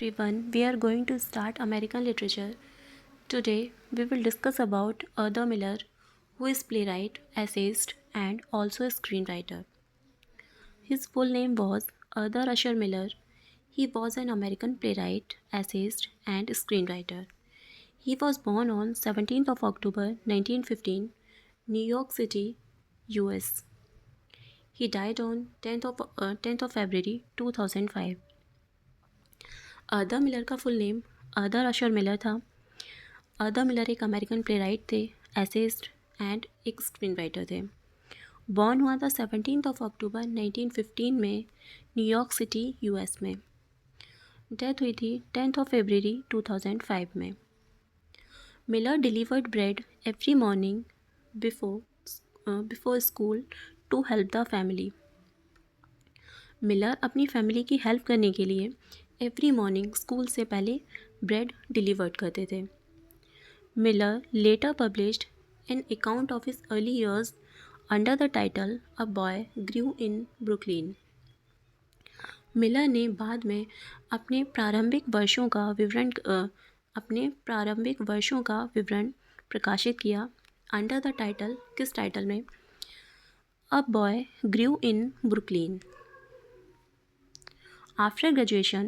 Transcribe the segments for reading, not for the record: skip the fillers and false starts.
everyone, we are going to start American literature. Today, we will discuss about Arthur Miller, who is playwright, essayist, and also a screenwriter. His full name was Arthur Asher Miller. He was an American playwright, essayist, and screenwriter. He was born on 17th of October 1915, New York City, US. He died on 10th of February 2005. आर्दर Miller का full name आर्दर अशर Miller था। आर्दर Miller एक American playwright थे, essayist and एक screen writer थे। Born हुआ था 17 of October 1915 में New York city US में। डेथ हुई थी 10 ऑफ फरवरी 2005 में। Miller delivered bread every morning before school to help the family. Miller अपनी फैमिली की हेल्प करने के लिए एवरी मॉर्निंग स्कूल से पहले ब्रेड डिलीवर्ड करते थे। Miller later published an account of his early years under the title a boy grew in Brooklyn. Miller ने बाद में अपने प्रारंभिक वर्षों का विवरण प्रकाशित किया अंडर द टाइटल, किस टाइटल में? A boy grew in Brooklyn. After graduation,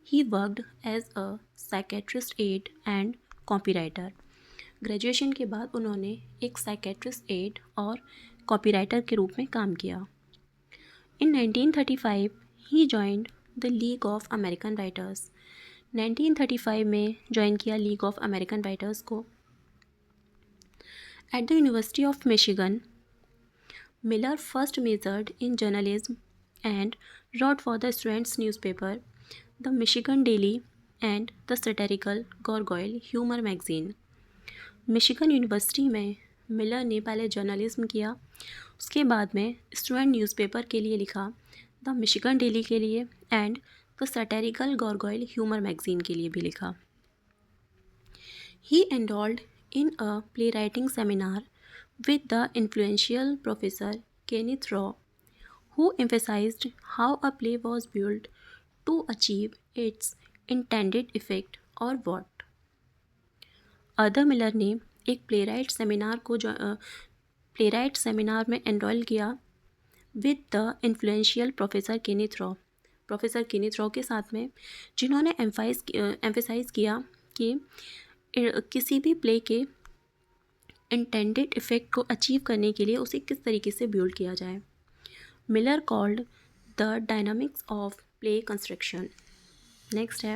he worked as a psychiatrist aide and copywriter. Graduation के बाद उन्होंने एक साइकेट्रिस्ट एड और कॉपीराइटर के रूप में काम किया। इन 1935 ही joined the League of American writers. 1935 में ज्वाइन किया लीग ऑफ अमेरिकन राइटर्स को। At the University of Michigan, Miller first majored in journalism and wrote for the students' newspaper, the Michigan Daily, and the satirical Gargoyle Humor magazine. Michigan university में Miller ने पहले journalism किया, उसके बाद में student newspaper के लिए लिखा, द मिशिगन डेली के लिए and the satirical Gargoyle humour magazine के लिए भी लिखा। He enrolled in a play writing seminar with the influential professor Kenneth Rowe, who emphasized how a play was built to achieve its intended effect or what. Arthur Miller ने एक playwright seminar में enrol किया with the influential professor Kenneth Rowe के साथ में, जिन्होंने emphasise किया कि किसी भी प्ले के इंटेंडेड इफ़ेक्ट को अचीव करने के लिए उसे किस तरीके से बिल्ड किया जाए। Miller called the dynamics of play construction. Next है,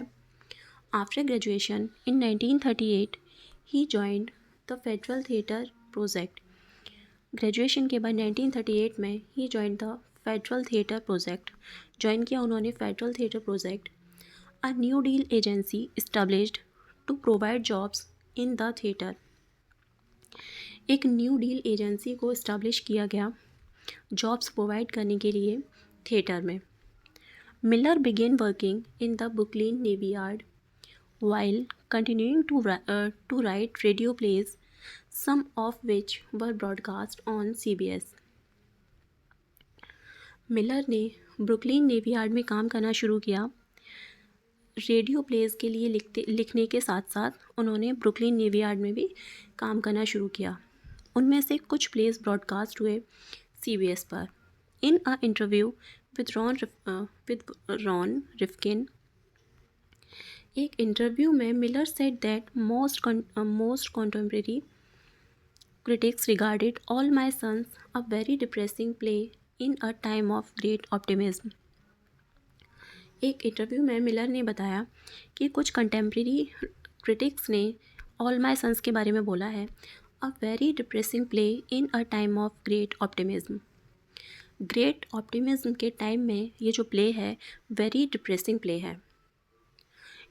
after graduation in 1938, he joined the Federal Theatre Project. Graduation के बाद 1938 में he joined the Federal Theatre Project. Join किया उन्होंने Federal Theatre Project, a New Deal agency established to provide jobs in the theatre. एक new deal agency को establish किया गया jobs provide करने के लिए थिएटर में। Miller began working in the Brooklyn navy yard while continuing to write radio plays, some of which were broadcast on CBS। Miller ने Brooklyn navy yard में काम करना शुरू किया। रेडियो प्लेज के लिए लिखने के साथ साथ उन्होंने ब्रुकलिन नेवी यार्ड में भी काम करना शुरू किया। उनमें से कुछ प्लेज ब्रॉडकास्ट हुए CBS पर। इन अ इंटरव्यू विद रॉन रिफकिन, एक इंटरव्यू में Miller said that most contemporary critics regarded All My Sons a very depressing play in a time of great optimism. एक इंटरव्यू में मिलर ने बताया कि कुछ कंटेम्प्रेरी क्रिटिक्स ने ऑल माई सन्स के बारे में बोला है, a very depressing play in a time of great optimism. Great optimism के टाइम में ये जो प्ले है वेरी डिप्रेसिंग प्ले है।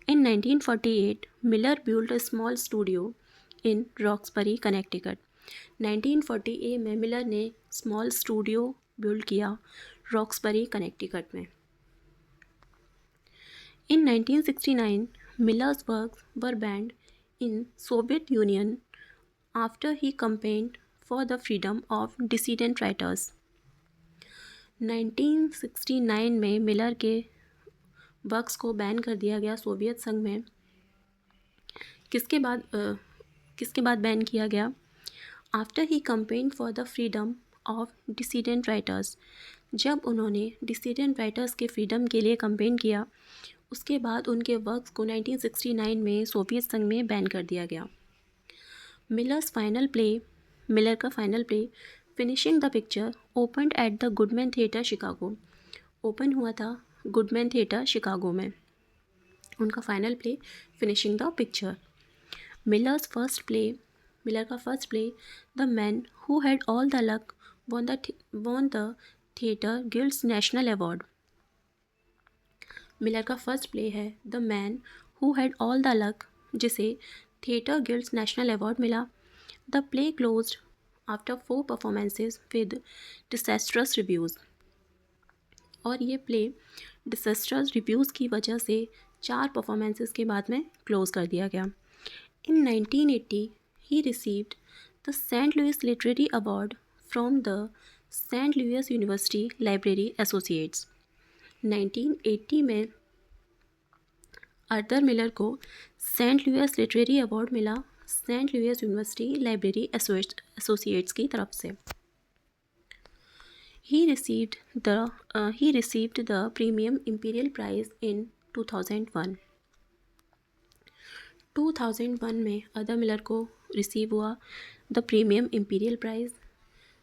In 1948 Miller build a small studio in Roxbury Connecticut. 1948 में मिलर ने स्मॉल स्टूडियो बिल्ड किया रॉक्सबरी कनेक्टिकट में। In 1969, Miller's works were banned in Soviet Union after he campaigned for the freedom of dissident writers. 1969 में Miller के works को ban कर दिया गया सोवियत संघ में। किसके बाद बैन किया गया? After he campaigned for the freedom of dissident writers. जब उन्होंने डिसीडेंट राइटर्स के फ्रीडम के लिए कंपेन किया, उसके बाद उनके वर्क्स को 1969 में सोवियत संघ में बैन कर दिया गया। मिलर का final play finishing the picture opened at the Goodman theatre Chicago. Open हुआ था गुडमैन थिएटर शिकागो में उनका final play finishing the picture. Miller का first play the man who had all the luck won the theatre guild's national award. Miller का first play है the man who had all the luck, जिसे theatre guild's national award मिला। The play closed after 4 performances with डिसेस्ट्रस reviews. और ये play डिसेस्ट्रस reviews की वजह से 4 performances के बाद में क्लोज कर दिया गया। In 1980 he received the Saint Louis literary award from the Saint Louis university library associates. 1980 में आर्थर मिलर को सेंट लुइस लिटरेरी अवार्ड मिला Saint Louis university library associates की तरफ से। He received the Premium Imperial Prize in 2001. 2001 में Arthur Miller को receive हुआ the premium imperial prize.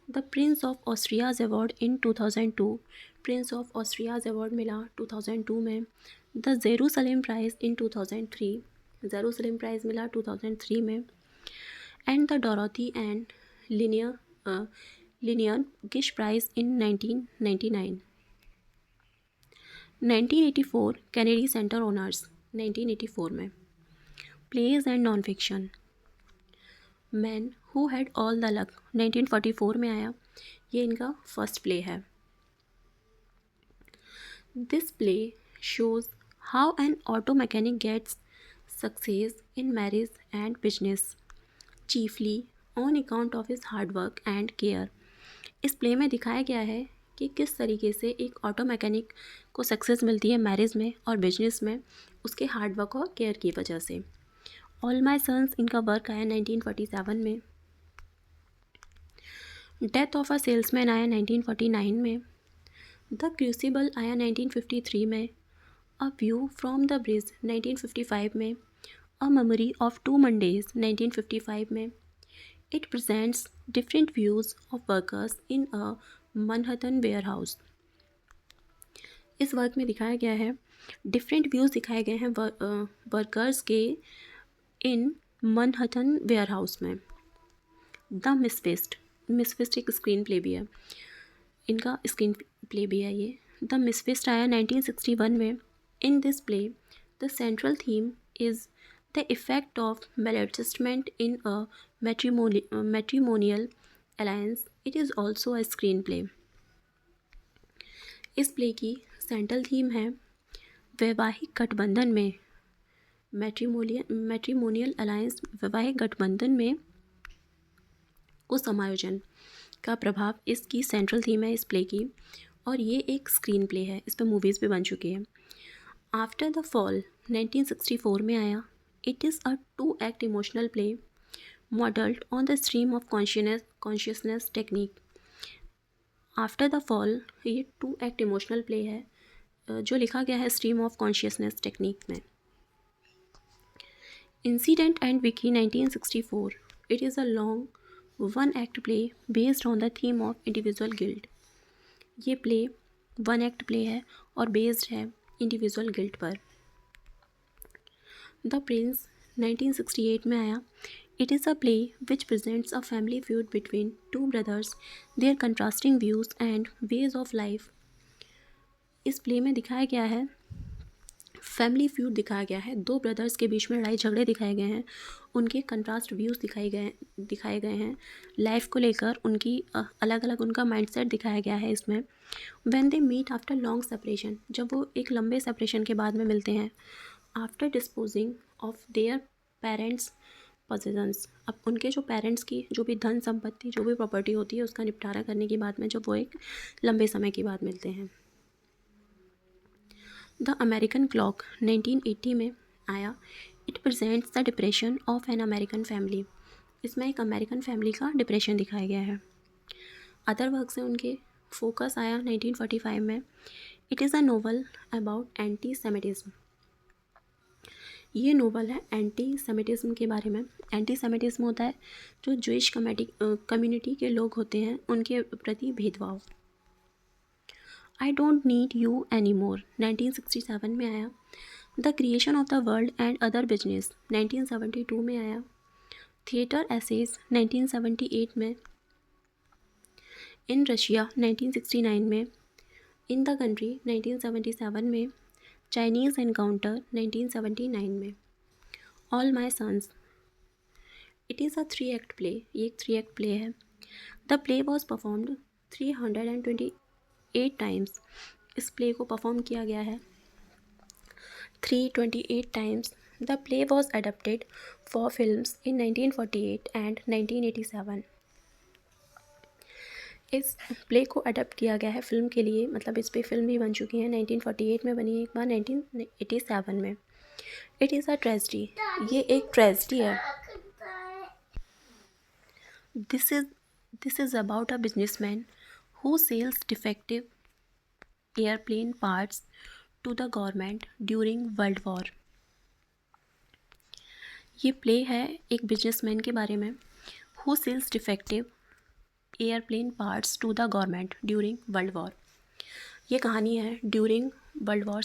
The prince of Asturias award in 2002। Prince of Asturias award मिला 2002 में। The Jerusalem prize in 2003। Jerusalem prize मिला 2003 में। And the Dorothy and Lillian Gish prize in 1999। 1984 Kennedy centre honours 1984 में। Plays and non fiction man who had all the luck 1944 में आया। ये इनका first play है। This play shows how an auto mechanic gets success in marriage and business chiefly on account of his hard work and care. इस play में दिखाया गया है कि किस तरीके से एक ऑटो मैकेनिक को सक्सेस मिलती है मैरिज में और बिजनेस में उसके हार्ड वर्क और केयर की वजह से। ऑल माई सन्स इनका वर्क आया 1947 में। डेथ ऑफ अ सेल्समैन आया 1949 में। द क्रूसिबल आया 1953 में। A view from the bridge 1955 में। अ मेमोरी ऑफ 2 मंडेज 1955 में। It presents different views of workers in a Manhattan warehouse. इस वर्क में दिखाया गया है डिफरेंट व्यूज़ दिखाए गए हैं वर्कर्स के इन मनहट्टन वेयरहाउस में। द मिसफिस्ट एक स्क्रीन प्ले भी है, इनका स्क्रीन प्ले भी है ये। द मिसफिस्ट आया 1961 में। In this play the central theme is the effect of maladjustment in a matrimonial alliance. It is also a screenplay. इस प्ले की सेंट्रल थीम है वैवाहिक गठबंधन में मैट्रिमोनियल अलायंस वैवाहिक गठबंधन में को समायोजन का प्रभाव इसकी सेंट्रल थीम है इस प्ले की। और ये एक स्क्रीन प्ले है, इस पर मूवीज़ भी बन चुकी है। आफ्टर द फॉल 1964 में आया। It is a 2-act emotional play modeled on the stream of consciousness technique. After the fall ये 2-act emotional play है जो लिखा गया है stream of consciousness technique में। Incident and Wiki 1964. It is a long 1-act play based on the theme of individual guilt. ये play 1-act play है और based है individual guilt पर। द प्रिंस 1968 में आया। It is a play which presents a family feud between 2 brothers, their contrasting views and ways of life. इस play में दिखाया गया है फैमिली फ्यूड दिखाया गया है, 2 ब्रदर्स के बीच में लड़ाई झगड़े दिखाए गए हैं, उनके कंट्रास्ट व्यूज़ दिखाए गए हैं लाइफ को लेकर, उनकी अलग अलग उनका माइंडसेट दिखाया गया है इसमें। When they meet after long separation, जब वो एक लंबे सेपरेशन के बाद में मिलते हैं। After disposing of their parents possessions, अब उनके जो पेरेंट्स की जो भी धन संपत्ति जो भी प्रॉपर्टी होती है उसका निपटारा करने के बाद में जब वो एक लंबे समय के बाद मिलते हैं। द अमेरिकन क्लॉक 1980 में आया। It presents the depression of an American family. इसमें एक अमेरिकन फैमिली का डिप्रेशन दिखाया गया है। अदर वर्क से उनके फोकस आया 1945 में। It is a novel about anti Semitism. ये नोवेल है एंटी सेमिटिज्म के बारे में। एंटी सेमिटिज्म होता है जो ज्यूइश कम्युनिटी के लोग होते हैं उनके प्रति भेदभाव। I don't need you any more 1967 में आया। The creation of the world and other business 1972 में आया। थिएटर एसेज 1978 में। इन रशिया 1969 में। इन द कंट्री 1977 में। चाइनीज़ एनकाउंटर 1979 में। All my sons. It is a 3 act play. ये एक 3 एक्ट प्ले है। The play was performed 328 times. इस प्ले को परफॉर्म किया गया है 328 times. The play was adapted for films in 1948 and 1987। इस प्ले को अडेप्ट किया गया है फिल्म के लिए, मतलब इस पे फिल्म भी बन चुकी है। 1948 में बनी है एक बार, 1987 में। It is a tragedy. ये एक ट्रेजिडी है। This is about a businessman who sells defective airplane parts to the government during world war. ये प्ले है एक बिजनेसमैन के बारे में who sells defective airplane parts to the government during world war. ये कहानी है ड्यूरिंग वर्ल्ड वॉर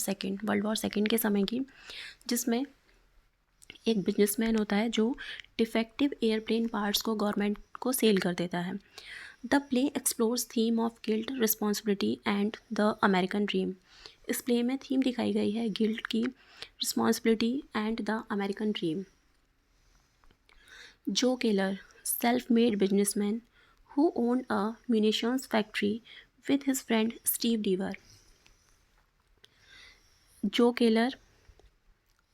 सेकेंड के समय की, जिसमें एक बिजनेसमैन होता है जो डिफेक्टिव एयरप्लेन पार्ट्स को गवर्नमेंट को सेल कर देता है। The play explores theme of guilt, responsibility and the American dream. इस प्ले में थीम दिखाई गई है गिल्ट की, responsibility and the American dream. Joe Keller, self made businessman who owned a munitions factory with his friend Steve Deaver। जो Keller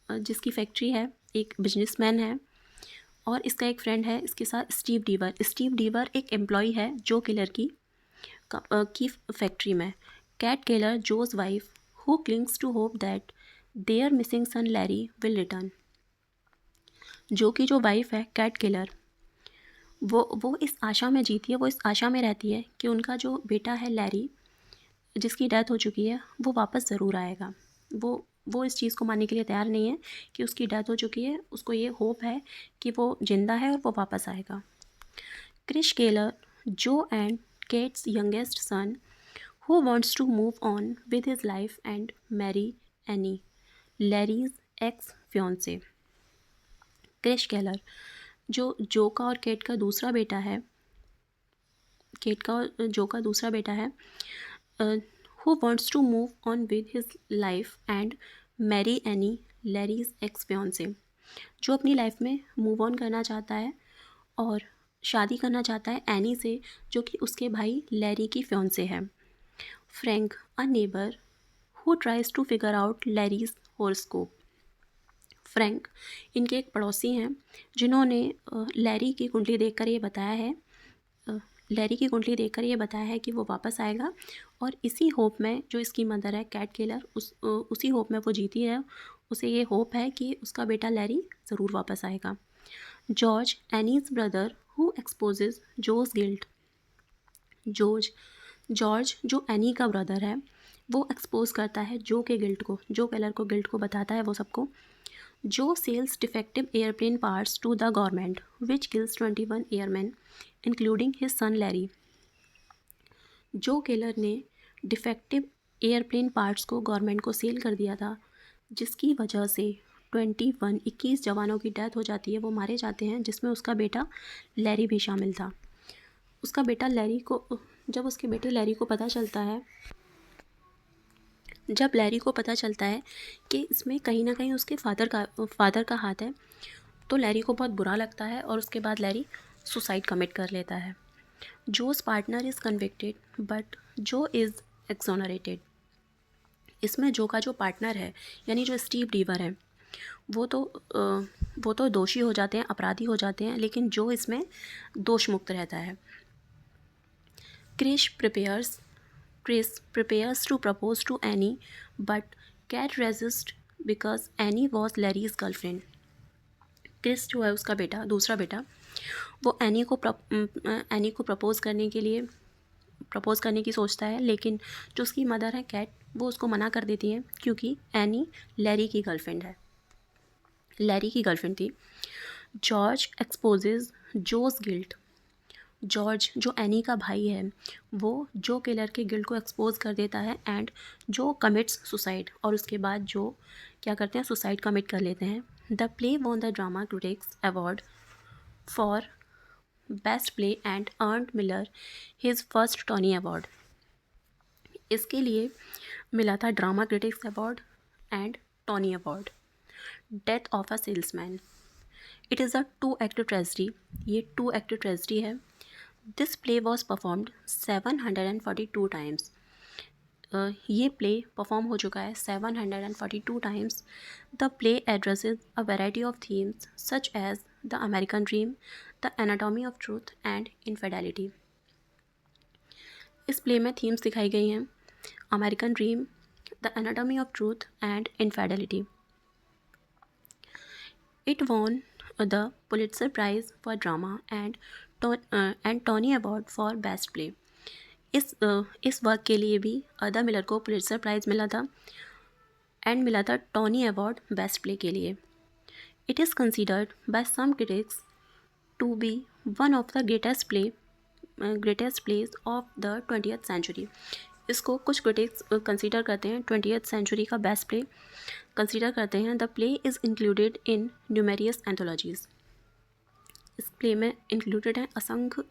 जिसकी factory है, एक बिजनेसमैन है और इसका एक फ्रेंड है इसके साथ स्टीव डीवर। स्टीव डीवर एक एम्प्लॉय है जो केलर की फैक्ट्री में। Kate Keller, Joe's wife, who clings to hope that their missing son Larry will return. Joe की जो वाइफ है कैट केलर, वो इस आशा में जीती है, वो इस आशा में रहती है कि उनका जो बेटा है लैरी, जिसकी डेथ हो चुकी है, वो वापस ज़रूर आएगा। वो इस चीज़ को मानने के लिए तैयार नहीं है कि उसकी डेथ हो चुकी है। उसको ये होप है कि वो जिंदा है और वो वापस आएगा। Chris Keller, Joe and Kate's youngest son who wants to move on with his life and marry Annie, Larry's ex fiancee. Chris Keller Joe का और केट का दूसरा बेटा है, केट का और जो का दूसरा बेटा है, who wants to move on with his life and marry Annie, Larry's ex fiancee. जो अपनी लाइफ में मूव ऑन करना चाहता है और शादी करना चाहता है एनी से, जो कि उसके भाई लैरी की फियोंसे है। Frank, a neighbour who tries to figure out Larry's horoscope. Frank इनके एक पड़ोसी हैं जिन्होंने लैरी की कुंडली देखकर ये बताया है कि वो वापस आएगा, और इसी होप में जो इसकी मदर है कैट केलर, उसी होप में वो जीती है। उसे ये होप है कि उसका बेटा लैरी ज़रूर वापस आएगा। George, Annie's brother who exposes Joe's guilt. George जो एनी का ब्रदर है, वो एक्सपोज करता है जो के गिल्ट को, जो केलर को गिल्ट को बताता है वो सबको। जो sells defective airplane parts to the government which kills 21 airman including his son Larry. Joe Keller ने डिफेक्टिव एयरप्लेन पार्ट्स को गवर्नमेंट को सेल कर दिया था, जिसकी वजह से 21 जवानों की डेथ हो जाती है, वो मारे जाते हैं, जिसमें उसका बेटा लैरी भी शामिल था। उसका बेटा लैरी को जब उसके बेटे लैरी को पता चलता है कि इसमें कहीं ना कहीं उसके फादर का हाथ है, तो लैरी को बहुत बुरा लगता है और उसके बाद लैरी सुसाइड कमिट कर लेता है। जोस पार्टनर इज़ कन्विक्टेड बट जो इज़ एक्सोनरेटेड। इसमें जो का जो पार्टनर है यानी जो स्टीव डीवर है, वो तो दोषी हो जाते हैं, अपराधी हो जाते हैं, लेकिन जो इसमें दोष मुक्त रहता है। Chris prepares to propose to Annie but Kate resist because Annie was Larry's girlfriend. Chris जो है उसका बेटा, दूसरा बेटा, वो एनी को प्रपोज़ करने की सोचता है, लेकिन जो उसकी मदर है कैट, वो उसको मना कर देती है क्योंकि एनी लैरी की गर्लफ्रेंड थी। जॉर्ज एक्सपोजेज जोस गिल्ट। जॉर्ज जो एनी का भाई है, वो जो किलर के गिल्ट को एक्सपोज कर देता है एंड जो कमिट्स सुसाइड, और उसके बाद जो क्या करते हैं, सुसाइड कमिट कर लेते हैं। The play won the drama critics award for best play and earned Miller his first Tony award. इसके लिए मिला था drama critics award and Tony award. Death of a salesman. It is a 2 act tragedy. ये 2 act tragedy है। This play was performed 742 times. ये play perform हो चुका है 742 times. The play addresses a variety of themes such as the American dream, the anatomy of truth and infidelity. इस play में themes दिखाई गई हैं, American dream, the anatomy of truth and infidelity. It won the Pulitzer Prize for Drama and Tony Award for Best Play. इस work के लिए भी अर्दा Miller को पुलिट्जर प्राइज़ मिला था एंड मिला था टोनी अवार्ड बेस्ट प्ले के लिए। It is considered by some critics to be one of the greatest plays of the 20th century. इसको कुछ क्रिटिक्स कंसीडर करते हैं 20th सेंचुरी का बेस्ट प्ले कंसीडर करते हैं। The play is included in numerous anthologies. इस play में included हैं असंख्य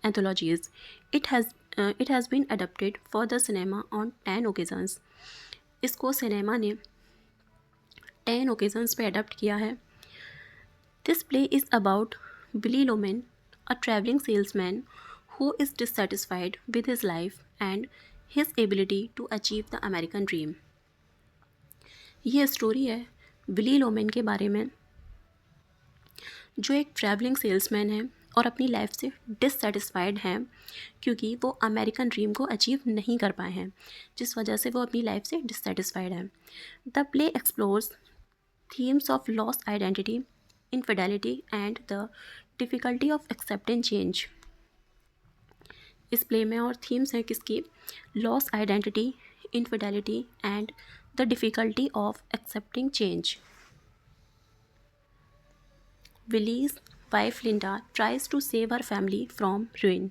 anthologies. It has been adapted for the cinema on 10 occasions. इसको सिनेमा ने 10 ओकेजन्स पे अडप्ट किया है। This play is about Willy Loman, a travelling salesman who is dissatisfied with his life and his ability to achieve the American dream. ये story है Willie लोमेन के बारे में, जो एक ट्रैवलिंग सेल्समैन है और अपनी लाइफ से डिससेटिस्फाइड हैं क्योंकि वो अमेरिकन ड्रीम को अचीव नहीं कर पाए हैं, जिस वजह से वो अपनी लाइफ से डिससेटिस्फाइड है। The play explores themes of lost identity, infidelity and the difficulty of accepting change. इस प्ले में और थीम्स हैं किसकी, loss identity, infidelity and the difficulty of accepting change. Willy's wife Linda tries to save her family from ruin.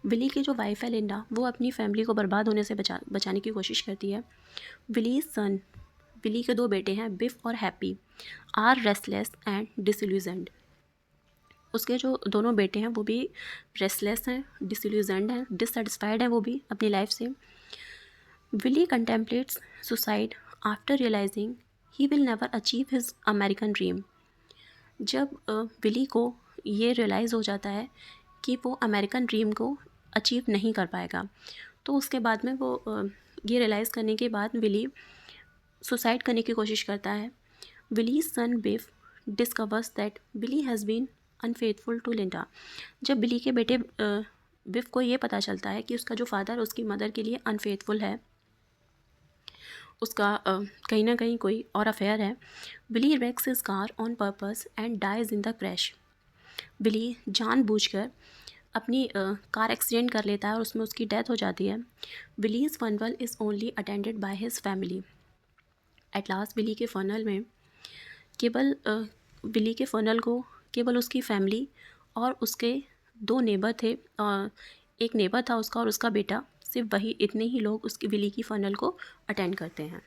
Willy की जो wife है लिंडा, वो अपनी फैमिली को बर्बाद होने से बचाने की कोशिश करती है। विलीज सन, विली के 2 बेटे हैं बिफ और Happy, are restless and disillusioned. उसके जो दोनों बेटे हैं वो भी रेस्टलेस हैं, डिसइल्यूजन्ड हैं, डिससेटिस्फाइड हैं वो भी अपनी लाइफ से। Willy contemplates suicide after realising he will never achieve his American dream. जब विली को ये रियलाइज़ हो जाता है कि वो अमेरिकन ड्रीम को अचीव नहीं कर पाएगा, तो उसके बाद में वो ये रियलाइज़ करने के बाद विली सुसाइड करने की कोशिश करता है। Willy's son Biff discovers that Willy has been unfaithful to Linda. जब बिली के बेटे बिफ को ये पता चलता है कि उसका जो फादर उसकी मदर के लिए अनफेथफुल है, उसका कहीं ना कहीं कोई और अफेयर है, Billy wrecks his car on purpose and dies in the crash. Billy जानबूझकर अपनी कार एक्सीडेंट कर लेता है और उसमें उसकी डेथ हो जाती है। Billy's funeral is only attended by his family. At last Billy के फनल को केवल उसकी फैमिली और उसके 2 नेबर थे, एक नेबर था उसका और उसका बेटा, सिर्फ वही इतने ही लोग उसकी विली की फनल को अटेंड करते हैं।